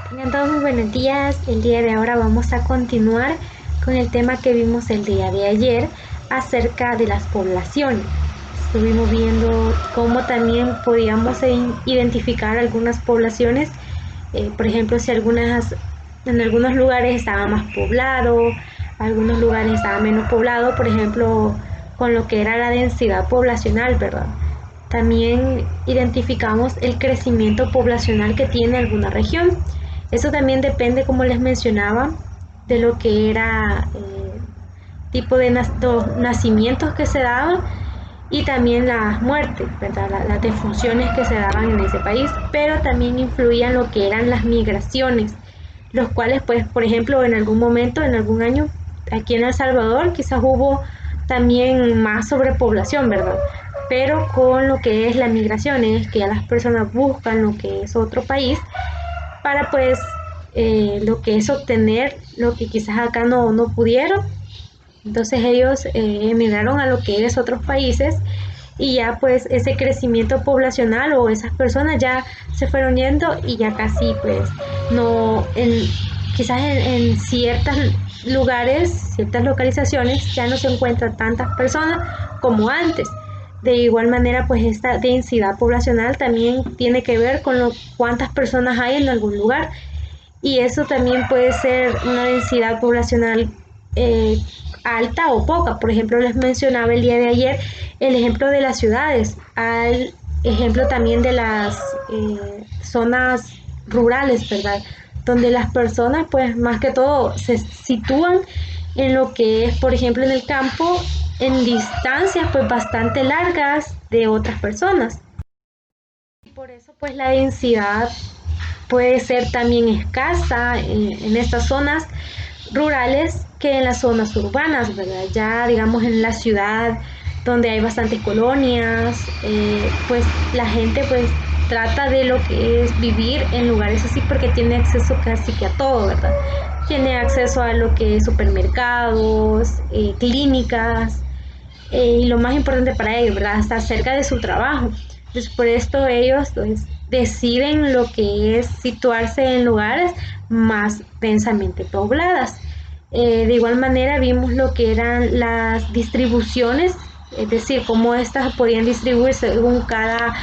Tengan todos muy buenos días. El día de ahora vamos a continuar con el tema que vimos el día de ayer acerca de las poblaciones. Estuvimos viendo cómo también podíamos identificar algunas poblaciones, por ejemplo, si en algunos lugares estaba más poblado, algunos lugares estaba menos poblado, por ejemplo, con lo que era la densidad poblacional, ¿verdad? También identificamos el crecimiento poblacional que tiene alguna región. Eso también depende, como les mencionaba, de lo que era tipo de nacimientos que se daban y también las muertes, ¿verdad? Las defunciones que se daban en ese país, pero también influían lo que eran las migraciones, los cuales, pues, por ejemplo, en algún momento, en algún año, aquí en El Salvador, quizás hubo también más sobrepoblación, ¿verdad? Pero con lo que es la migración, es que ya las personas buscan lo que es otro país para, pues, lo que es obtener lo que quizás acá no pudieron. Entonces ellos emigraron a lo que es otros países y ya pues ese crecimiento poblacional o esas personas ya se fueron yendo y ya casi pues no, quizás en ciertos lugares, ciertas localizaciones ya no se encuentran tantas personas como antes. De igual manera, pues esta densidad poblacional también tiene que ver con cuántas personas hay en algún lugar, y eso también puede ser una densidad poblacional eh, alta o poca. Por ejemplo, les mencionaba el día de ayer el ejemplo de las ciudades, al ejemplo también de las zonas rurales, ¿verdad? Donde las personas, pues más que todo, se sitúan en lo que es, por ejemplo, en el campo, en distancias pues bastante largas de otras personas. Y por eso pues la densidad puede ser también escasa en estas zonas rurales que en las zonas urbanas, ¿verdad? Ya digamos en la ciudad donde hay bastantes colonias, pues la gente pues trata de lo que es vivir en lugares así porque tiene acceso casi que a todo, ¿verdad? Tiene acceso a lo que es supermercados, clínicas, y lo más importante para ellos, ¿verdad? Hasta cerca de su trabajo. Entonces, por esto ellos pues, deciden lo que es situarse en lugares más densamente pobladas. De igual manera vimos lo que eran las distribuciones, es decir, cómo estas podían distribuirse según cada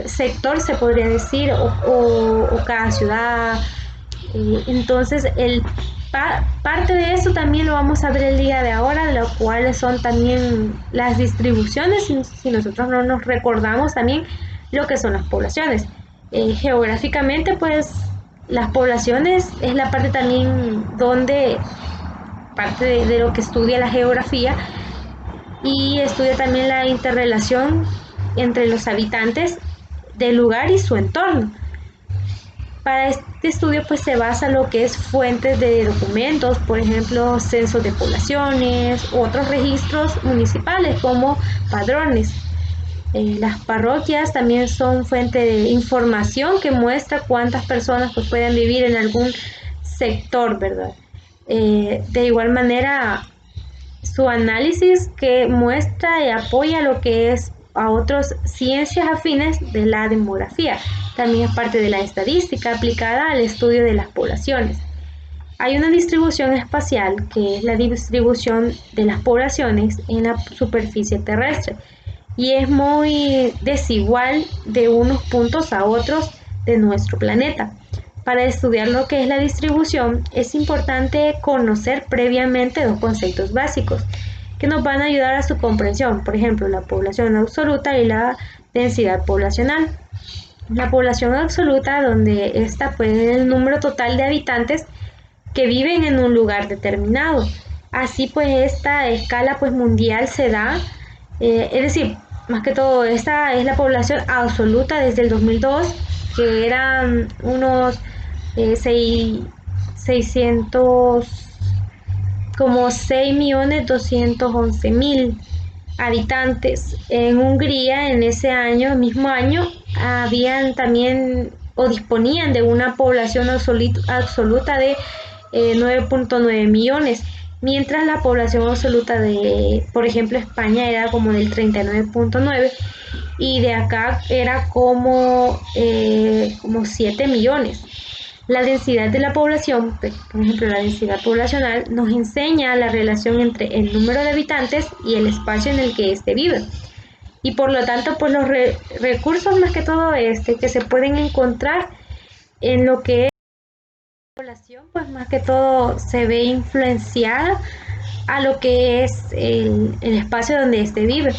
sector, se podría decir, o cada ciudad. Entonces, parte de eso también lo vamos a ver el día de ahora, lo cuales son también las distribuciones, si nosotros no nos recordamos también lo que son las poblaciones. Geográficamente, pues las poblaciones es la parte también donde parte de lo que estudia la geografía, y estudia también la interrelación entre los habitantes del lugar y su entorno. Para este estudio pues se basa lo que es fuentes de documentos, por ejemplo, censos de poblaciones u otros registros municipales como padrones. Las parroquias también son fuente de información que muestra cuántas personas pues, pueden vivir en algún sector, ¿verdad? De igual manera, su análisis que muestra y apoya lo que es a otras ciencias afines de la demografía. También es parte de la estadística aplicada al estudio de las poblaciones. Hay una distribución espacial que es la distribución de las poblaciones en la superficie terrestre y es muy desigual de unos puntos a otros de nuestro planeta. Para estudiar lo que es la distribución es importante conocer previamente dos conceptos básicos que nos van a ayudar a su comprensión, por ejemplo, la población absoluta y la densidad poblacional. La población absoluta, donde esta pues, es el número total de habitantes que viven en un lugar determinado. Así pues esta escala pues mundial se da, es decir, más que todo esta es la población absoluta desde el 2002, que eran unos 600, como 6.211.000 habitantes. En Hungría en ese año, mismo año, habían también o disponían de una población absoluta de 9.9 millones, mientras la población absoluta de, por ejemplo, España era como del 39.9 y de acá era como 7 millones. La densidad de la población, por ejemplo, la densidad poblacional, nos enseña la relación entre el número de habitantes y el espacio en el que éste vive. Y por lo tanto, pues los recursos más que todo que se pueden encontrar en lo que es la población, pues más que todo se ve influenciada a lo que es el espacio donde éste vive.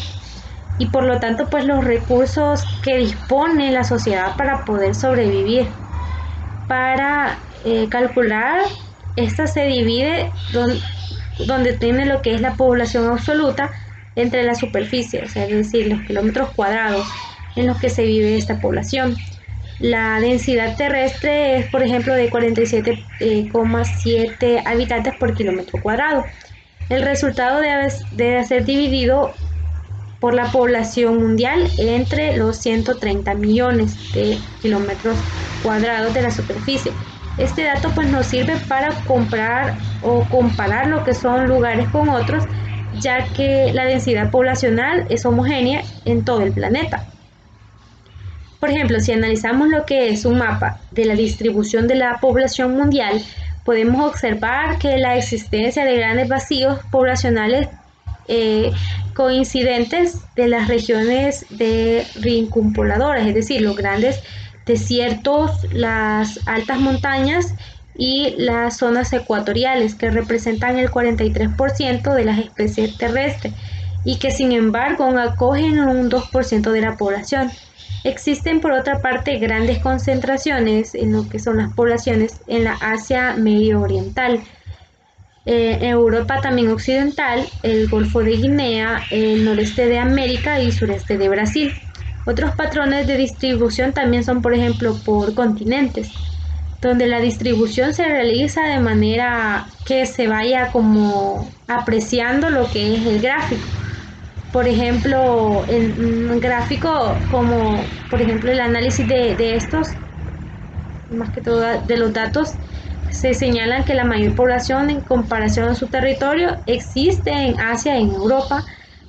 Y por lo tanto, pues los recursos que dispone la sociedad para poder sobrevivir. Para calcular, esta se divide donde tiene lo que es la población absoluta entre la superficie, o sea, es decir, los kilómetros cuadrados en los que se vive esta población. La densidad terrestre es, por ejemplo, de 47,7 habitantes por kilómetro cuadrado. El resultado debe ser dividido por la población mundial entre los 130 millones de kilómetros cuadrados de la superficie. Este dato pues nos sirve para comprar o comparar lo que son lugares con otros, ya que la densidad poblacional es homogénea en todo el planeta. Por ejemplo, si analizamos lo que es un mapa de la distribución de la población mundial, podemos observar que la existencia de grandes vacíos poblacionales coincidentes de las regiones de rincunpobladoras, es decir, los grandes desiertos, las altas montañas y las zonas ecuatoriales, que representan el 43% de las especies terrestres y que sin embargo acogen a un 2% de la población. Existen por otra parte grandes concentraciones en lo que son las poblaciones en la Asia Medio Oriental, en Europa también occidental, el Golfo de Guinea, el noreste de América y sureste de Brasil. Otros patrones de distribución también son, por ejemplo, por continentes, donde la distribución se realiza de manera que se vaya como apreciando lo que es el gráfico. Por ejemplo, en un gráfico como, por ejemplo, el análisis de estos, más que todo de los datos, se señalan que la mayor población en comparación a su territorio existe en Asia y en Europa,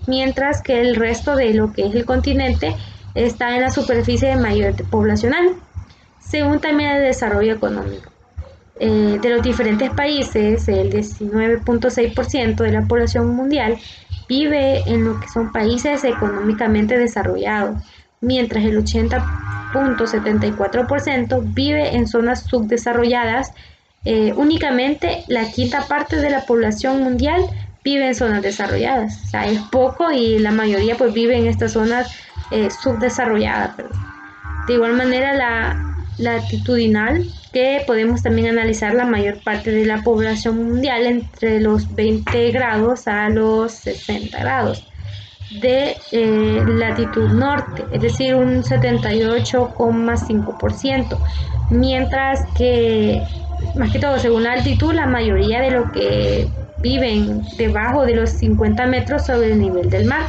mientras que el resto de lo que es el continente está en la superficie de mayor poblacional, según también el desarrollo económico. De los diferentes países, el 19,6% de la población mundial vive en lo que son países económicamente desarrollados, mientras el 80,74% vive en zonas subdesarrolladas. Únicamente la quinta parte de la población mundial vive en zonas desarrolladas, o sea, es poco y la mayoría pues vive en estas zonas subdesarrolladas. De igual manera la latitudinal, que podemos también analizar la mayor parte de la población mundial entre los 20 grados a los 60 grados de latitud norte, es decir, un 78,5%, mientras que, más que todo, según la altitud, la mayoría de lo que viven debajo de los 50 metros sobre el nivel del mar.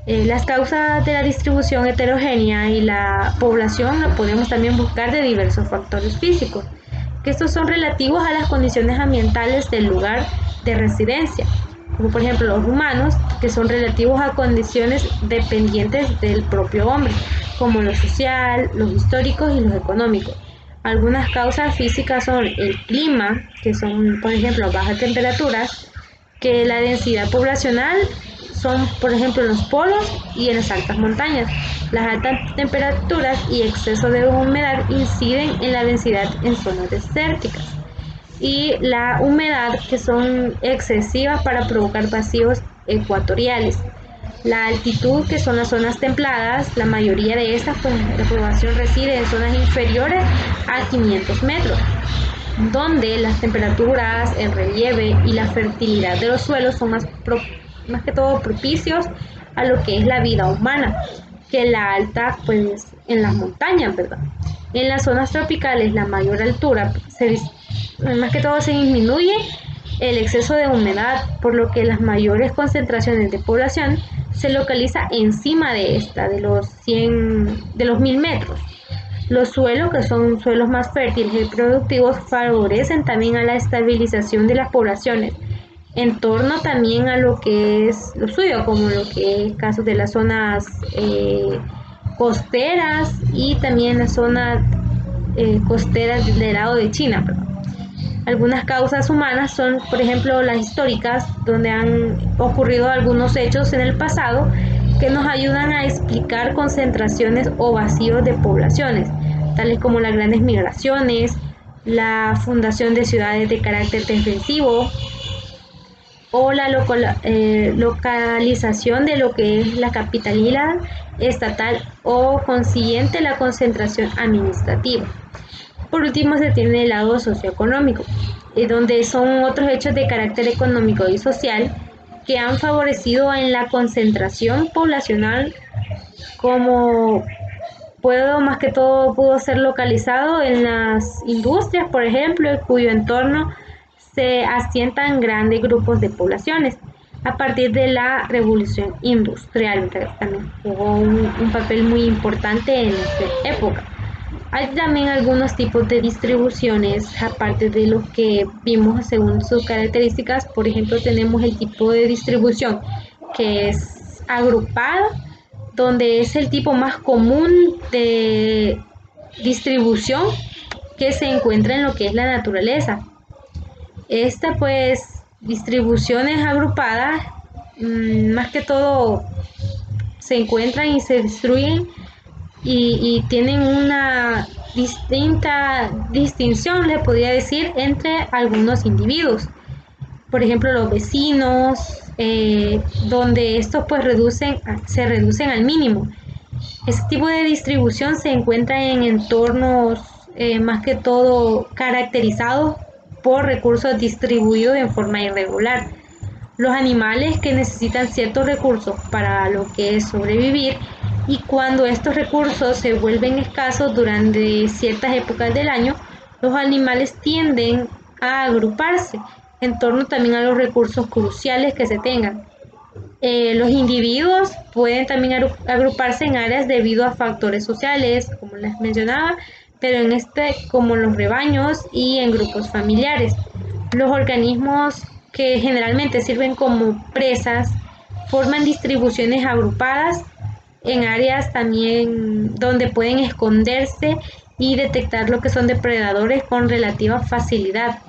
Las causas de la distribución heterogénea y la población lo podemos también buscar de diversos factores físicos, que estos son relativos a las condiciones ambientales del lugar de residencia, como por ejemplo los humanos, que son relativos a condiciones dependientes del propio hombre, como lo social, los históricos y los económicos. Algunas causas físicas son el clima, que son por ejemplo bajas temperaturas, que la densidad poblacional son, por ejemplo, en los polos y en las altas montañas. Las altas temperaturas y exceso de humedad inciden en la densidad en zonas desérticas. Y la humedad, que son excesivas para provocar vacíos ecuatoriales. La altitud, que son las zonas templadas, la mayoría de estas, pues la población reside en zonas inferiores a 500 metros, donde las temperaturas, el relieve y la fertilidad de los suelos son más que todo propicios a lo que es la vida humana, que la alta pues en las montañas, ¿verdad? En las zonas tropicales, la mayor altura, más que todo se disminuye el exceso de humedad, por lo que las mayores concentraciones de población se localiza encima de esta, de los 1000 metros. Los suelos, que son suelos más fértiles y productivos, favorecen también a la estabilización de las poblaciones, en torno también a lo que es lo suyo, como lo que es casos de las zonas costeras y también las zonas costeras del lado de China, ¿verdad? Algunas causas humanas son, por ejemplo, las históricas, donde han ocurrido algunos hechos en el pasado que nos ayudan a explicar concentraciones o vacíos de poblaciones, tales como las grandes migraciones, la fundación de ciudades de carácter defensivo o la localización de lo que es la capitalidad estatal o consiguiente la concentración administrativa. Por último, se tiene el lado socioeconómico, donde son otros hechos de carácter económico y social que han favorecido en la concentración poblacional, como más que todo pudo ser localizado en las industrias, por ejemplo, en cuyo entorno se asientan grandes grupos de poblaciones. A partir de la revolución industrial, también jugó un papel muy importante en esta época. Hay también algunos tipos de distribuciones, aparte de los que vimos según sus características. Por ejemplo, tenemos el tipo de distribución que es agrupado, donde es el tipo más común de distribución que se encuentra en lo que es la naturaleza. Esta pues distribuciones agrupadas, más que todo se encuentran y se destruyen y tienen una distinta distinción, le podría decir, entre algunos individuos. Por ejemplo, los vecinos, donde estos pues se reducen al mínimo. Este tipo de distribución se encuentra en entornos más que todo caracterizados por recursos distribuidos en forma irregular. Los animales que necesitan ciertos recursos para lo que es sobrevivir, y cuando estos recursos se vuelven escasos durante ciertas épocas del año, los animales tienden a agruparse en torno también a los recursos cruciales que se tengan. Los individuos pueden también agruparse en áreas debido a factores sociales, como les mencionaba, pero como los rebaños y en grupos familiares. Los organismos que generalmente sirven como presas forman distribuciones agrupadas en áreas también donde pueden esconderse y detectar lo que son depredadores con relativa facilidad.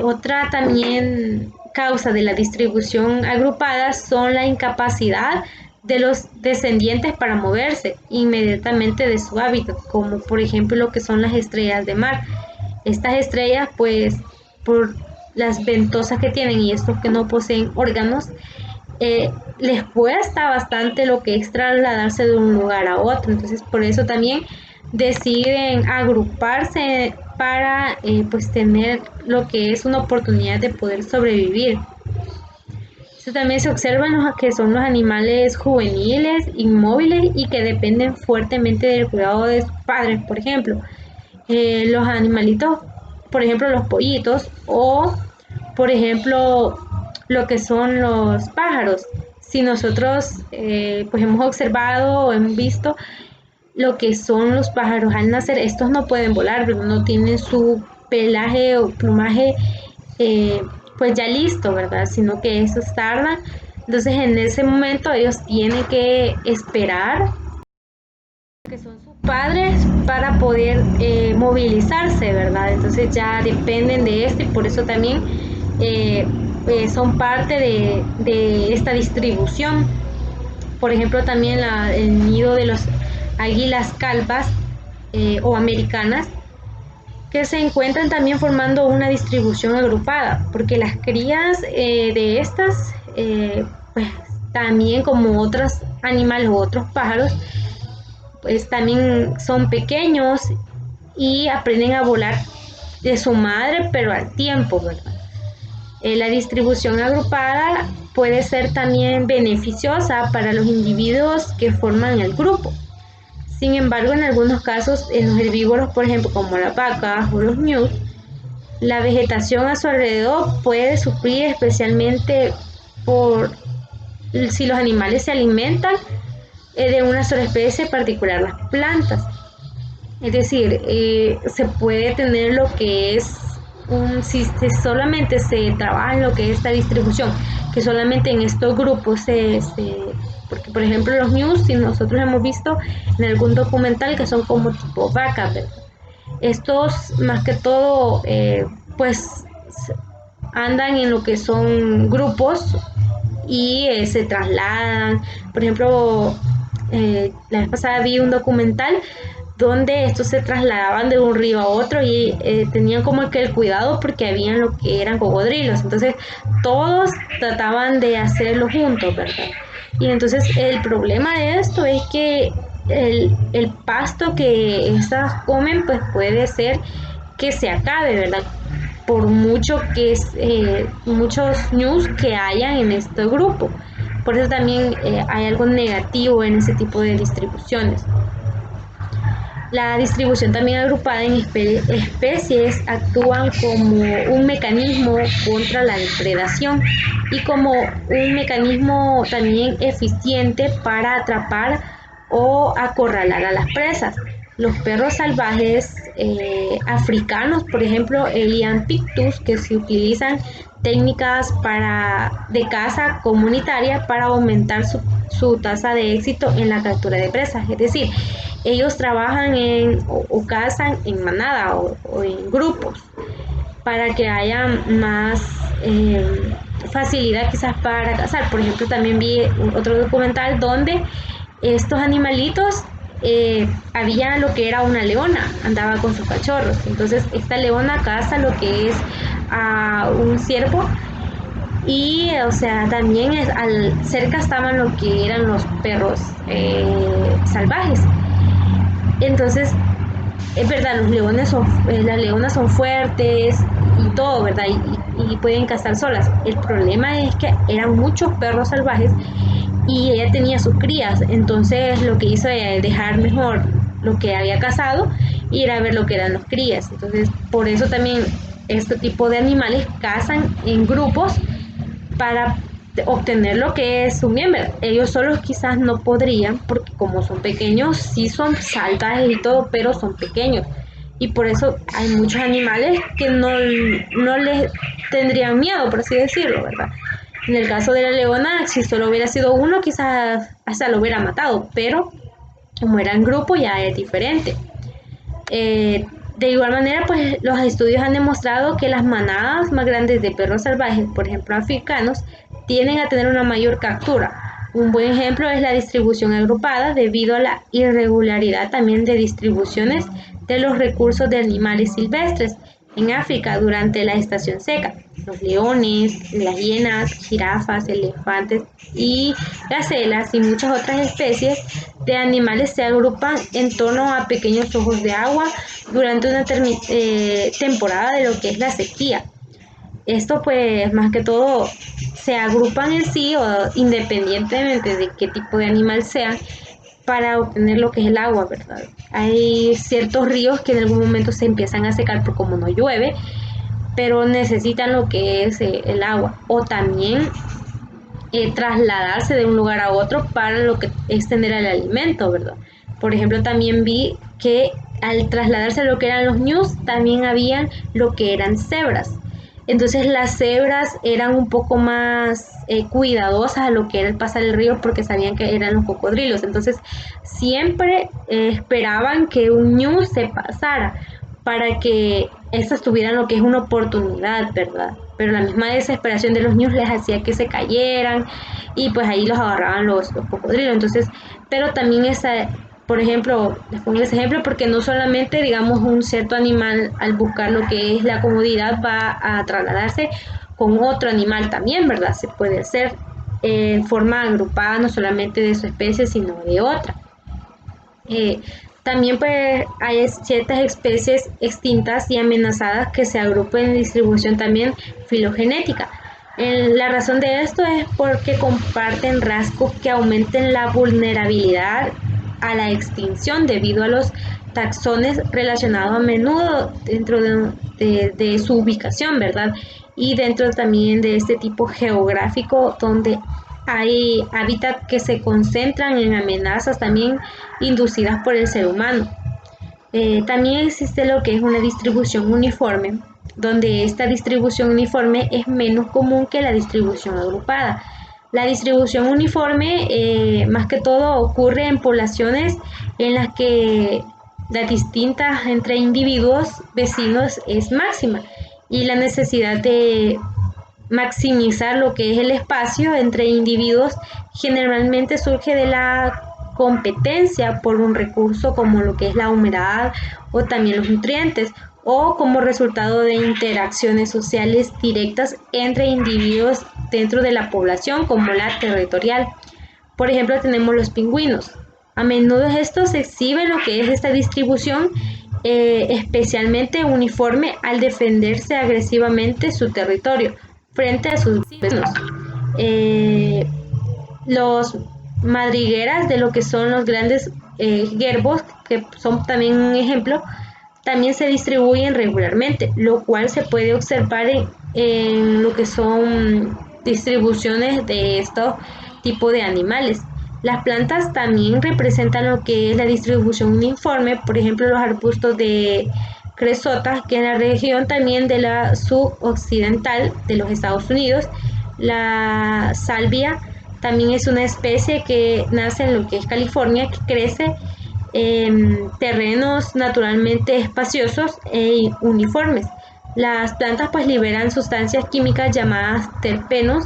Otra también causa de la distribución agrupada son la incapacidad de los descendientes para moverse inmediatamente de su hábitat, como por ejemplo lo que son las estrellas de mar. Estas estrellas, pues, por las ventosas que tienen y estos que no poseen órganos, les cuesta bastante lo que es trasladarse de un lugar a otro. Entonces, por eso también deciden agruparse para pues tener lo que es una oportunidad de poder sobrevivir. Esto también se observa en los que son los animales juveniles, inmóviles y que dependen fuertemente del cuidado de sus padres. Por ejemplo, los animalitos, por ejemplo los pollitos, o por ejemplo lo que son los pájaros. Si nosotros pues hemos observado o hemos visto lo que son los pájaros al nacer, estos no pueden volar, pero no tienen su pelaje o plumaje pues ya listo, ¿verdad? Sino que esos tardan. Entonces en ese momento ellos tienen que esperar que son sus padres para poder movilizarse, ¿verdad? Entonces ya dependen de esto y por eso también son parte de esta distribución. Por ejemplo, también el nido de los águilas calvas o americanas, que se encuentran también formando una distribución agrupada, porque las crías de estas, pues también como otros animales u otros pájaros, pues también son pequeños y aprenden a volar de su madre, pero al tiempo, ¿verdad? La distribución agrupada puede ser también beneficiosa para los individuos que forman el grupo. Sin embargo, en algunos casos, en los herbívoros, por ejemplo, como las vacas o los ñus, la vegetación a su alrededor puede sufrir, especialmente por si los animales se alimentan de una sola especie, en particular las plantas. Es decir, se puede tener lo que es si solamente se trabaja en lo que es esta distribución, que solamente en estos grupos porque por ejemplo los news, si nosotros hemos visto en algún documental que son como tipo vacas, ¿verdad? Estos más que todo pues andan en lo que son grupos y se trasladan. Por ejemplo, la vez pasada vi un documental donde estos se trasladaban de un río a otro y tenían como que el cuidado porque habían lo que eran cocodrilos, entonces todos trataban de hacerlo juntos, ¿verdad? Y entonces el problema de esto es que el pasto que estas comen pues puede ser que se acabe, ¿verdad? Por mucho que muchos news que hayan en este grupo. Por eso también hay algo negativo en ese tipo de distribuciones. La distribución también agrupada en especies actúan como un mecanismo contra la depredación y como un mecanismo también eficiente para atrapar o acorralar a las presas. Los perros salvajes africanos, por ejemplo, Elian pictus, que se utilizan técnicas de caza comunitaria para aumentar su tasa de éxito en la captura de presas. Es decir, ellos trabajan o cazan en manada o en grupos para que haya más facilidad quizás para cazar. Por ejemplo, también vi otro documental donde estos animalitos había lo que era una leona, andaba con sus cachorros. Entonces esta leona caza lo que es a un ciervo y o sea también cerca estaban lo que eran los perros salvajes. Entonces es verdad, las leonas son fuertes y todo, ¿verdad? Y pueden cazar solas. El problema es que eran muchos perros salvajes y ella tenía sus crías, entonces lo que hizo era dejar mejor lo que había cazado y ir a ver lo que eran los crías. Entonces, por eso también este tipo de animales cazan en grupos para obtener lo que es su miembro. Ellos solos quizás no podrían, porque como son pequeños, sí son salvajes y todo, pero son pequeños. Y por eso hay muchos animales que no les tendrían miedo, por así decirlo, ¿verdad? En el caso de la leona, si solo hubiera sido uno, quizás hasta lo hubiera matado, pero como era en grupo ya es diferente. De igual manera, pues los estudios han demostrado que las manadas más grandes de perros salvajes, por ejemplo africanos, tienden a tener una mayor captura. Un buen ejemplo es la distribución agrupada debido a la irregularidad también de distribuciones de los recursos de animales silvestres en África durante la estación seca. Los leones, las hienas, jirafas, elefantes y gacelas y muchas otras especies de animales se agrupan en torno a pequeños ojos de agua durante una temporada de lo que es la sequía. Esto pues más que todo se agrupan en sí o independientemente de qué tipo de animal sea para obtener lo que es el agua, ¿verdad? Hay ciertos ríos que en algún momento se empiezan a secar por como no llueve, pero necesitan lo que es el agua o también trasladarse de un lugar a otro para lo que es tener el alimento, ¿verdad? Por ejemplo, también vi que al trasladarse a lo que eran los ñus, también habían lo que eran cebras. Entonces las cebras eran un poco más cuidadosas a lo que era el pasar el río porque sabían que eran los cocodrilos. Entonces siempre esperaban que un ñu se pasara para que estas tuvieran lo que es una oportunidad, ¿verdad? Pero la misma desesperación de los ñus les hacía que se cayeran y pues ahí los agarraban los cocodrilos. Entonces, pero también por ejemplo, les pongo ese ejemplo porque no solamente, digamos, un cierto animal al buscar lo que es la comodidad va a trasladarse con otro animal también, ¿verdad? Se puede hacer en forma agrupada, no solamente de su especie, sino de otra. También pues hay ciertas especies extintas y amenazadas que se agrupan en distribución también filogenética. La razón de esto es porque comparten rasgos que aumenten la vulnerabilidad a la extinción debido a los taxones relacionados a menudo dentro de su ubicación, ¿verdad? Y dentro también de este tipo geográfico donde hay hábitats que se concentran en amenazas también inducidas por el ser humano. También existe lo que es una distribución uniforme, donde esta distribución uniforme es menos común que la distribución agrupada. La distribución uniforme, más que todo, ocurre en poblaciones en las que la distintas entre individuos vecinos es máxima y la necesidad de maximizar lo que es el espacio entre individuos generalmente surge de la competencia por un recurso como lo que es la humedad o también los nutrientes, o como resultado de interacciones sociales directas entre individuos dentro de la población, como la territorial. Por ejemplo, tenemos los pingüinos. A menudo estos exhiben lo que es esta distribución especialmente uniforme al defenderse agresivamente su territorio frente a sus vecinos. Los madrigueras de lo que son los grandes gerbos, que son también un ejemplo, también se distribuyen regularmente, lo cual se puede observar en lo que son distribuciones de estos tipos de animales. Las plantas también representan lo que es la distribución uniforme, por ejemplo los arbustos de cresotas, que en la región también de la suboccidental de los Estados Unidos. La salvia también es una especie que nace en lo que es California, que crece en terrenos naturalmente espaciosos e uniformes. Las plantas pues liberan sustancias químicas llamadas terpenos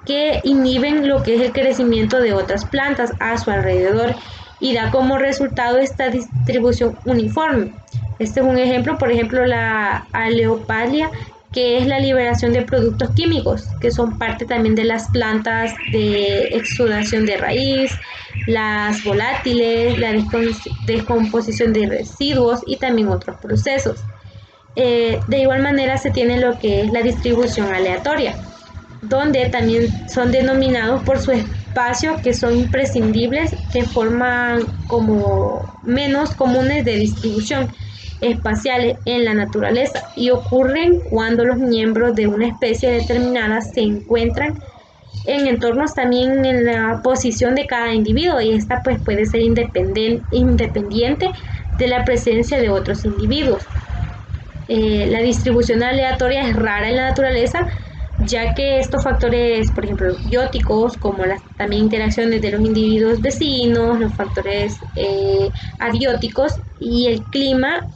que inhiben lo que es el crecimiento de otras plantas a su alrededor y da como resultado esta distribución uniforme. Este es un ejemplo, por ejemplo, la aleopalia, que es la liberación de productos químicos, que son parte también de las plantas de exudación de raíz, las volátiles, la descomposición de residuos y también otros procesos. De igual manera se tiene lo que es la distribución aleatoria, donde también son denominados por su espacio, que son imprescindibles, que forman como menos comunes de distribución espaciales en la naturaleza y ocurren cuando los miembros de una especie determinada se encuentran en entornos también en la posición de cada individuo, y esta pues puede ser independiente de la presencia de otros individuos. La distribución aleatoria es rara en la naturaleza, ya que estos factores, por ejemplo, bióticos, como las también interacciones de los individuos vecinos, los factores abióticos y el clima,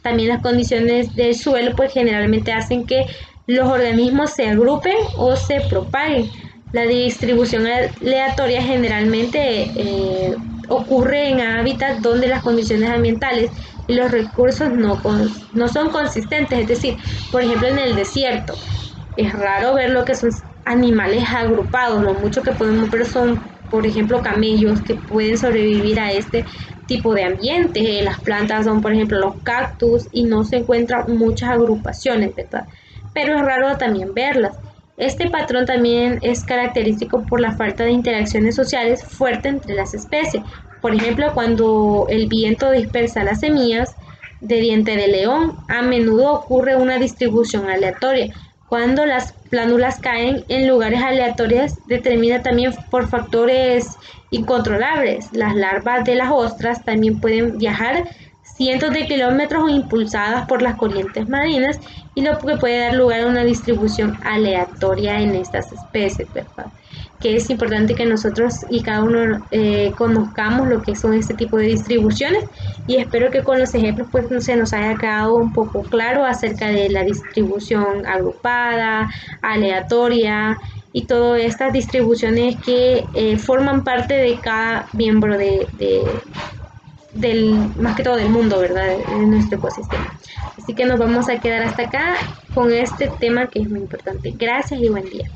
también las condiciones del suelo, pues generalmente hacen que los organismos se agrupen o se propaguen. La distribución aleatoria generalmente ocurre en hábitats donde las condiciones ambientales y los recursos no son consistentes, es decir, por ejemplo en el desierto. Es raro ver lo que son animales agrupados, lo mucho que podemos ver son, por ejemplo, camellos que pueden sobrevivir a este tipo de ambiente. Las plantas son, por ejemplo, los cactus y no se encuentran muchas agrupaciones, ¿verdad? Pero es raro también verlas. Este patrón también es característico por la falta de interacciones sociales fuerte entre las especies. Por ejemplo, cuando el viento dispersa las semillas de diente de león, a menudo ocurre una distribución aleatoria. Cuando las plántulas caen en lugares aleatorios, determina también por factores incontrolables. Las larvas de las ostras también pueden viajar cientos de kilómetros impulsadas por las corrientes marinas, y lo que puede dar lugar a una distribución aleatoria en estas especies, ¿verdad? Que es importante que nosotros y cada uno conozcamos lo que son este tipo de distribuciones, y espero que con los ejemplos pues se nos haya quedado un poco claro acerca de la distribución agrupada, aleatoria y todas estas distribuciones que forman parte de cada miembro más que todo del mundo, ¿verdad? De nuestro ecosistema. Así que nos vamos a quedar hasta acá con este tema que es muy importante. Gracias y buen día.